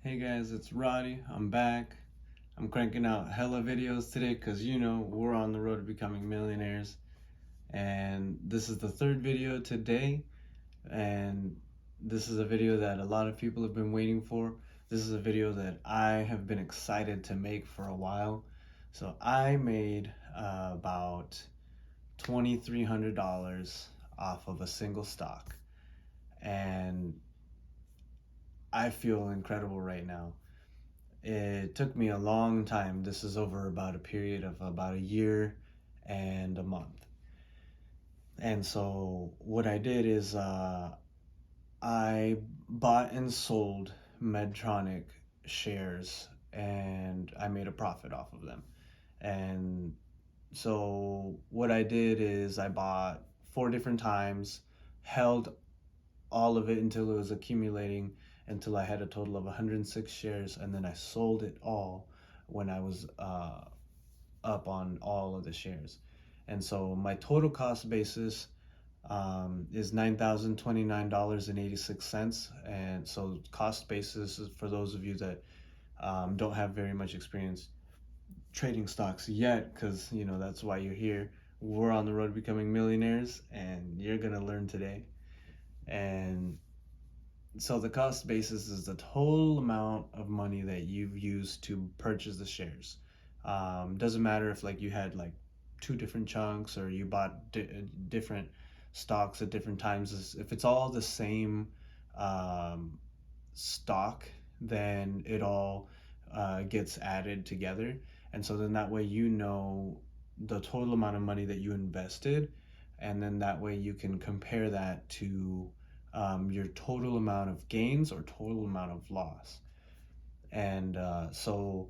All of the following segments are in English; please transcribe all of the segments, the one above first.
Hey guys, it's Roddy. I'm back. I'm cranking out hella videos today because we're on the road to becoming millionaires. And this is the third video today. And this is a video that a lot of people have been waiting for. This is a video that I have been excited to make for a while. So I made about $2,300 off of a single stock. And I feel incredible right now. It took me a long time. This is over about a period of about a year and a month. And so what I did is I bought and sold Medtronic shares and I made a profit off of them. And so what I did is I bought 4 different times, held all of it until it was accumulating until I had a total of 106 shares, and then I sold it all when I was up on all of the shares. And so my total cost basis is $9,029.86. And so cost basis is for those of you that don't have very much experience trading stocks yet, because that's why you're here. We're on the road to becoming millionaires, and you're gonna learn today. And so the cost basis is the total amount of money that you've used to purchase the shares. Doesn't matter if you had 2 different chunks or you bought different stocks at different times. If it's all the same stock, then it all gets added together. And so then that way the total amount of money that you invested, and then that way you can compare that to your total amount of gains or total amount of loss. And so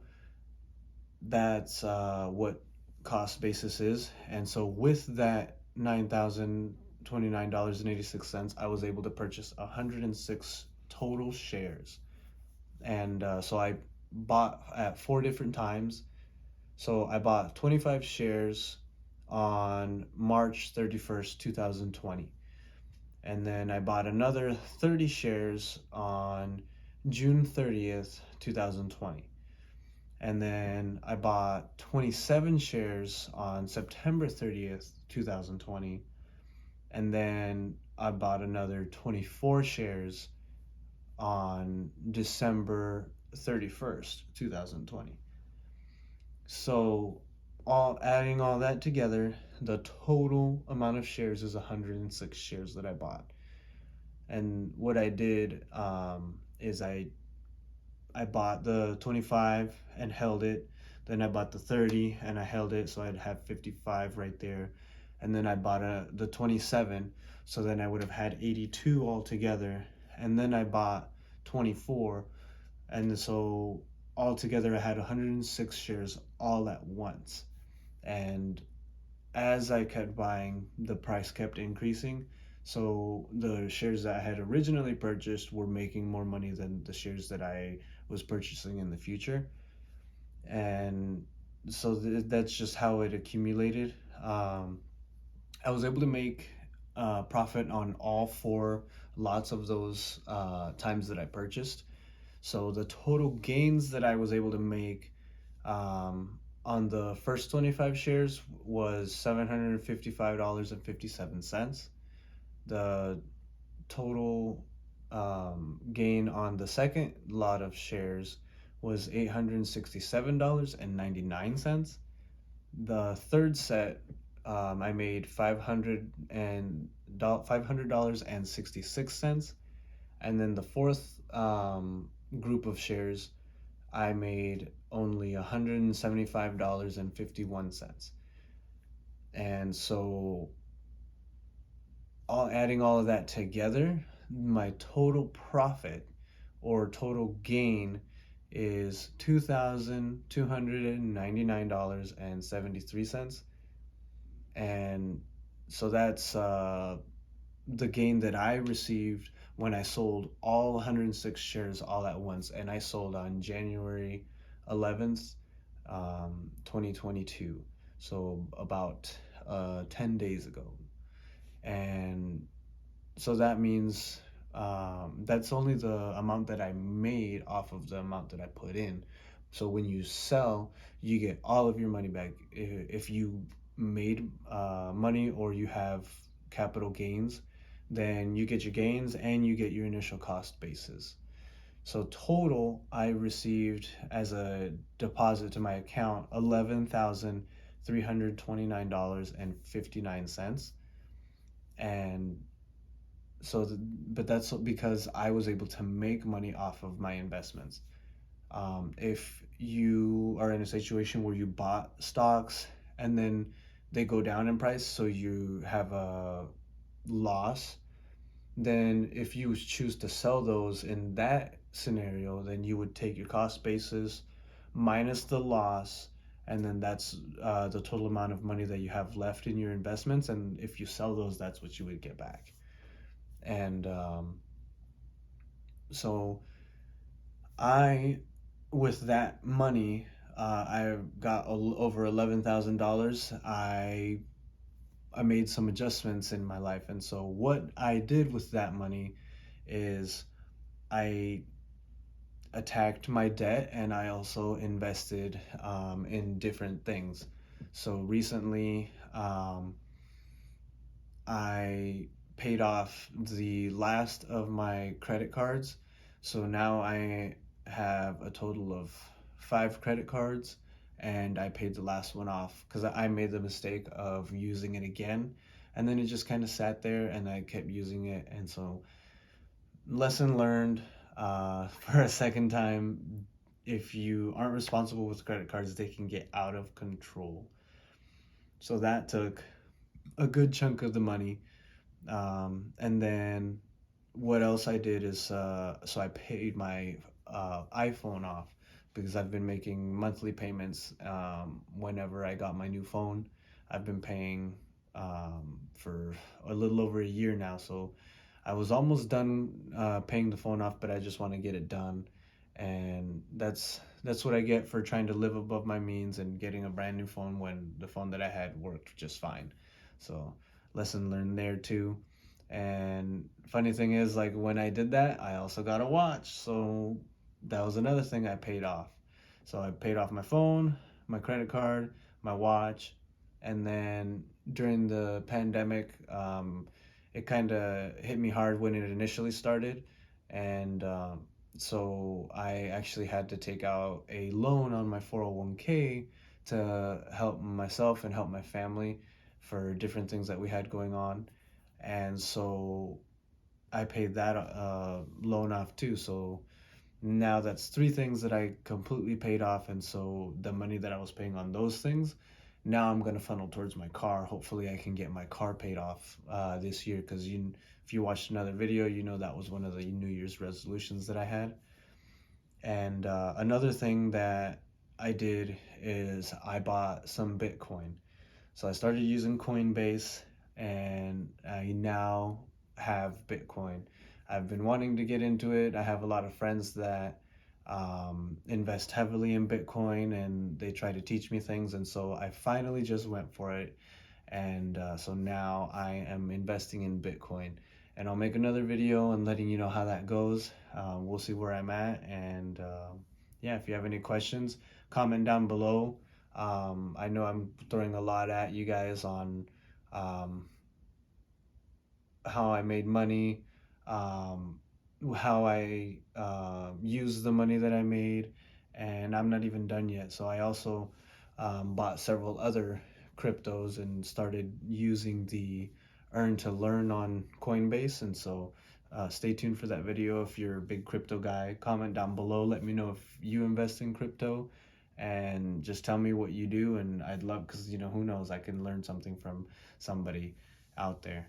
that's what cost basis is. And so with that $9,029.86, I was able to purchase 106 total shares. And so I bought at 4 different times. So I bought 25 shares on March 31st, 2020. And then I bought another 30 shares on June 30th, 2020. And then I bought 27 shares on September 30th, 2020. And then I bought another 24 shares on December 31st, 2020. So adding all that together, the total amount of shares is 106 shares that I bought. And what I did is I bought the 25 and held it. Then I bought the 30 and I held it, so I'd have 55 right there. And then I bought the 27, so then I would have had 82 altogether. And then I bought 24, and so altogether I had 106 shares all at once. And as I kept buying, the price kept increasing. So the shares that I had originally purchased were making more money than the shares that I was purchasing in the future. And so that's just how it accumulated. I was able to make profit on all 4 lots of those times that I purchased. So the total gains that I was able to make on the first 25 shares was $755.57. The total gain on the second lot of shares was $867.99. The third set, I made $500.66. And then the fourth group of shares, I made only $175.51. And so adding all of that together, my total profit or total gain is $2,299.73. And so that's the gain that I received when I sold all 106 shares all at once. And I sold on January 11th, 2022. So about 10 days ago. And so that means That's only the amount that I made off of the amount that I put in. So when you sell, you get all of your money back. If you made money or you have capital gains, then you get your gains and you get your initial cost basis. So total, I received as a deposit to my account $11,329.59, and but that's because I was able to make money off of my investments. If you are in a situation where you bought stocks and then they go down in price, so you have a loss, then if you choose to sell those in that scenario, then you would take your cost basis minus the loss, and then that's the total amount of money that you have left in your investments. And if you sell those, that's what you would get back. And so I, with that money, I got over $11,000. I made some adjustments in my life, and so what I did with that money is I attacked my debt, and I also invested in different things. So recently, I paid off the last of my credit cards. So now I have a total of 5 credit cards, and I paid the last one off because I made the mistake of using it again. And then it just kind of sat there and I kept using it. And so, lesson learned for a second time, if you aren't responsible with credit cards, they can get out of control. So that took a good chunk of the money. And then what else I did is so I paid my iPhone off because I've been making monthly payments whenever I got my new phone. I've been paying for a little over a year now, so I was almost done paying the phone off, but I just want to get it done. And that's what I get for trying to live above my means and getting a brand new phone when the phone that I had worked just fine. So lesson learned there too. And funny thing is, like when I did that, I also got a watch. So that was another thing I paid off. So I paid off my phone, my credit card, my watch, and then during the pandemic, it kind of hit me hard when it initially started, and so I actually had to take out a loan on my 401k to help myself and help my family for different things that we had going on. And so I paid that loan off too. So now that's 3 things that I completely paid off. And so the money that I was paying on those things, now I'm going to funnel towards my car. Hopefully I can get my car paid off this year, because if you watched another video, you know that was one of the New Year's resolutions that I had. And another thing that I did is I bought some Bitcoin. So I started using Coinbase, and I now have Bitcoin. I've been wanting to get into it. I have a lot of friends that invest heavily in Bitcoin, and they try to teach me things. And so I finally just went for it. And so now I am investing in Bitcoin. And I'll make another video and letting you know how that goes. We'll see where I'm at. And yeah, if you have any questions, comment down below. I know I'm throwing a lot at you guys on um, how I made money, um, how I used the money that I made, and I'm not even done yet. So I also bought several other cryptos and started using the earn to learn on Coinbase. And so stay tuned for that video. If you're a big crypto guy, comment down below. Let me know if you invest in crypto, and just tell me what you do. And I'd love, because who knows, I can learn something from somebody out there.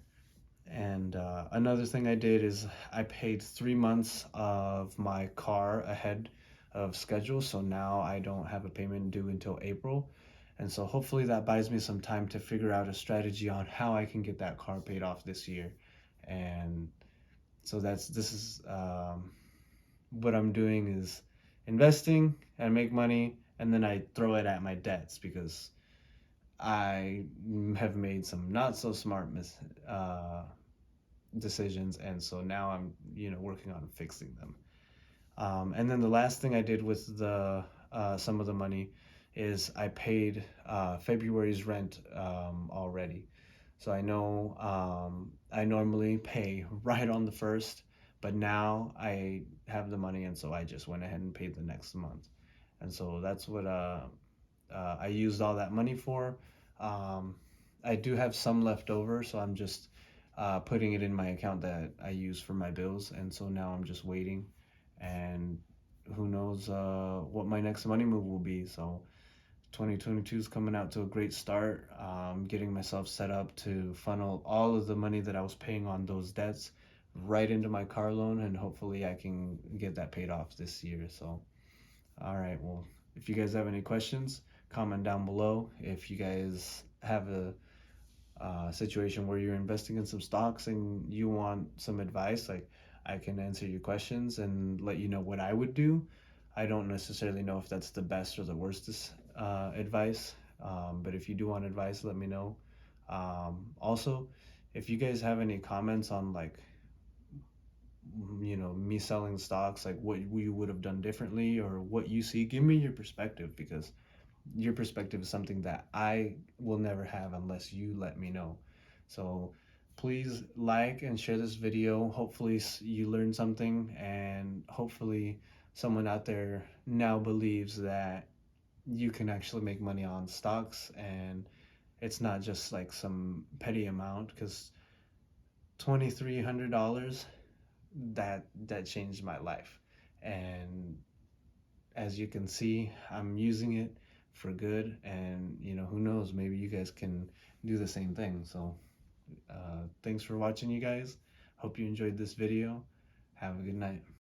And another thing I did is I paid 3 months of my car ahead of schedule. So now I don't have a payment due until April. And so hopefully that buys me some time to figure out a strategy on how I can get that car paid off this year. And so this is what I'm doing is investing and make money, and then I throw it at my debts because I have made some not so smart decisions, and so now I'm working on fixing them. And then the last thing I did with the some of the money is I paid February's rent already. So I know I normally pay right on the first, but now I have the money, and so I just went ahead and paid the next month. And so that's what I used all that money for. Um, I do have some left over, so I'm just putting it in my account that I use for my bills, and so now I'm just waiting, and who knows what my next money move will be. So 2022 is coming out to a great start. Getting myself set up to funnel all of the money that I was paying on those debts right into my car loan, and hopefully I can get that paid off this year. So, all right, well, if you guys have any questions, comment down below. If you guys have a situation where you're investing in some stocks and you want some advice, like I can answer your questions and let you know what I would do. I don't necessarily know if that's the best or the worst advice, but if you do want advice, let me know. Also, if you guys have any comments on like me selling stocks, like what you would have done differently or what you see, give me your perspective, because your perspective is something that I will never have unless you let me know. So please like and share this video. Hopefully you learned something, and hopefully someone out there now believes that you can actually make money on stocks, and it's not just like some petty amount, because $2,300, that changed my life. And as you can see, I'm using it for good, and who knows, maybe you guys can do the same thing. So thanks for watching, you guys. Hope you enjoyed this video. Have a good night.